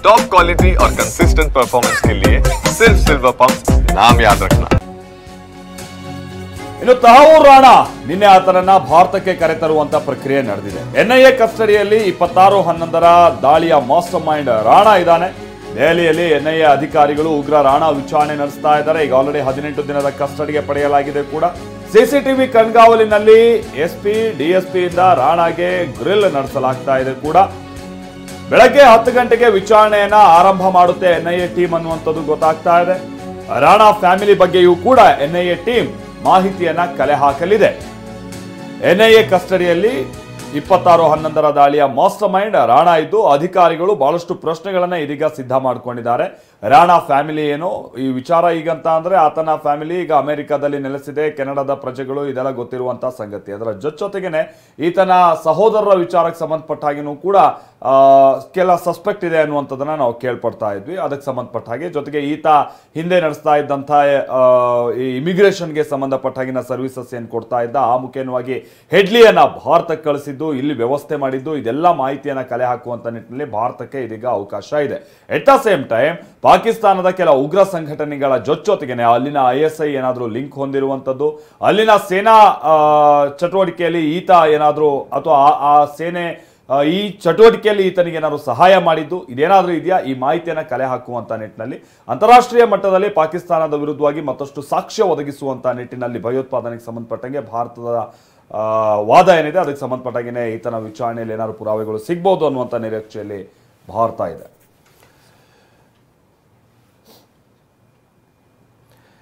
Top quality और consistent performance के लिए सिर्फ सिल्वर पंप नाम याद रखना। ಇನ್ನು ತಹವೂರ್ ರಾಣಾ ನಿನ್ನೆ ಆತನನ್ನ ಭಾರತಕ್ಕೆ ಕರೆತರುವಂತ ಪ್ರಕ್ರಿಯೆ ನಡೆದಿದೆ. ಎನ್ಐಎ ಕಸ್ಟಡಿಯಲ್ಲಿ 26/11 ದಾಳಿಯ ಮಾಸ್ಟರ್ ಮೈಂಡ್ ರಾಣಾ ಇದ್ದಾನೆ. ದೆಹಲಿಯಲ್ಲಿ ಎನ್ಐಎ ಅಧಿಕಾರಿಗಳು ಉಗ್ರ ರಾಣಾ ವಿಚಾರಣೆ ನಡೆಸ್ತಾ ಇದ್ದಾರೆ. ಈಗ ಆಲ್ರೆಡಿ 18 ದಿನದ ಕಸ್ಟಡಿಗೆ ಪಡೆಯಲಾಗಿದೆ ಕೂಡ. ಸಿಸಿಟಿವಿ ಕಣ್ಗಾವಲಿನಲ್ಲಿ ಎಸ್ಪಿ ಡಿಎಸ್ಪಿ ಇಂದ ರಾಣಾಗೆ ಗ್ರಿಲ್ ನಡೆಸಲಾಗ್ತಾ ಇದೆ ಕೂಡ. ಬೆಳಗ್ಗೆ 10 ಗಂಟೆಗೆ ವಿಚಾರಣೆಯನ್ನ ಆರಂಭ ಮಾಡುತ್ತೆ ಎನ್ಐಎ ಟೀಮ್ ಅನ್ನುವಂಥದ್ದು ಗೊತ್ತಾಗ್ತಾ ಇದೆ. ರಾಣಾ ಫ್ಯಾಮಿಲಿ ಬಗ್ಗೆಯೂ ಕೂಡ ಎನ್ಐಎ ಟೀಮ್ ಮಾಹಿತಿಯನ್ನ ಕಲೆ ಹಾಕಲಿದೆ. ಎನ್ಐಎ ಕಸ್ಟಡಿಯಲ್ಲಿ 26/11 ದಾಳಿಯ ಮಾಸ್ಟರ್ ಮೈಂಡ್ ರಾಣಾ ಇದ್ದು ಅಧಿಕಾರಿಗಳು ಬಹಳಷ್ಟು ಪ್ರಶ್ನೆಗಳನ್ನ ಇದೀಗ ಸಿದ್ಧ ಮಾಡ್ಕೊಂಡಿದ್ದಾರೆ. ರಾಣಾ ಫ್ಯಾಮಿಲಿ ಏನು ಈ ವಿಚಾರ ಈಗಂತ ಅಂದ್ರೆ ಆತನ ಫ್ಯಾಮಿಲಿ ಈಗ ಅಮೆರಿಕದಲ್ಲಿ ನೆಲೆಸಿದೆ, ಕೆನಡಾದ ಪ್ರಜೆಗಳು, ಇದೆಲ್ಲ ಗೊತ್ತಿರುವಂತಹ ಸಂಗತಿ. ಅದರ ಜೊತೆಗೇನೆ ಈತನ ಸಹೋದರರ ವಿಚಾರಕ್ಕೆ ಸಂಬಂಧಪಟ್ಟ ಹಾಗೆನೂ ಕೂಡ ಕೆಲ ಸಸ್ಪೆಕ್ಟ್ ಇದೆ ಅನ್ನುವಂಥದ್ದನ್ನ ನಾವು ಕೇಳ್ಪಡ್ತಾ ಇದ್ವಿ. ಅದಕ್ಕೆ ಸಂಬಂಧಪಟ್ಟ ಹಾಗೆ ಜೊತೆಗೆ ಈತ ಹಿಂದೆ ನಡೆಸ್ತಾ ಇದ್ದಂಥ ಈ ಇಮಿಗ್ರೇಷನ್ಗೆ ಸಂಬಂಧಪಟ್ಟ ಹಾಗಿನ ಸರ್ವಿಸಸ್ ಏನು ಕೊಡ್ತಾ ಇದ್ದ ಆ ಮುಖೇನವಾಗಿ ಹೆಡ್ಲಿಯನ್ನ ಭಾರತಕ್ಕೆ ಕಳಿಸಿದ್ದು, ಇಲ್ಲಿ ವ್ಯವಸ್ಥೆ ಮಾಡಿದ್ದು, ಇದೆಲ್ಲ ಮಾಹಿತಿಯನ್ನ ಕಲೆ ಹಾಕುವಂತ ನಿಟ್ಟಿನಲ್ಲಿ ಭಾರತಕ್ಕೆ ಇದೀಗ ಅವಕಾಶ ಇದೆ. ಎಟ್ ದ ಸೇಮ್ ಟೈಮ್ ಪಾಕಿಸ್ತಾನದ ಕೆಲ ಉಗ್ರ ಸಂಘಟನೆಗಳ ಜೊತೆಗೇನೆ ಅಲ್ಲಿನ ISI ಏನಾದರೂ ಲಿಂಕ್ ಹೊಂದಿರುವಂಥದ್ದು, ಅಲ್ಲಿನ ಸೇನಾ ಚಟುವಟಿಕೆಯಲ್ಲಿ ಈತ ಏನಾದರೂ ಅಥವಾ ಆ ಸೇನೆ ಈ ಚಟುವಟಿಕೆಯಲ್ಲಿ ಈತನಿಗೆ ಏನಾದರೂ ಸಹಾಯ ಮಾಡಿದ್ದು ಇದೇನಾದರೂ ಇದೆಯಾ, ಈ ಮಾಹಿತಿಯನ್ನು ಕಲೆ ಹಾಕುವಂತ ನಿಟ್ಟಿನಲ್ಲಿ ಅಂತಾರಾಷ್ಟ್ರೀಯ ಮಟ್ಟದಲ್ಲಿ ಪಾಕಿಸ್ತಾನದ ವಿರುದ್ಧವಾಗಿ ಮತ್ತಷ್ಟು ಸಾಕ್ಷ್ಯ ಒದಗಿಸುವಂತ ನಿಟ್ಟಿನಲ್ಲಿ ಭಯೋತ್ಪಾದನೆಗೆ ಸಂಬಂಧಪಟ್ಟಂಗೆ ಭಾರತದ ವಾದ ಏನಿದೆ ಅದಕ್ಕೆ ಸಂಬಂಧಪಟ್ಟಾಗೇನೆ ಈತನ ವಿಚಾರಣೆಯಲ್ಲಿ ಏನಾದರೂ ಪುರಾವೆಗಳು ಸಿಗ್ಬೋದು ಅನ್ನುವಂಥ ನಿರೀಕ್ಷೆಯಲ್ಲಿ ಭಾರತ ಇದೆ.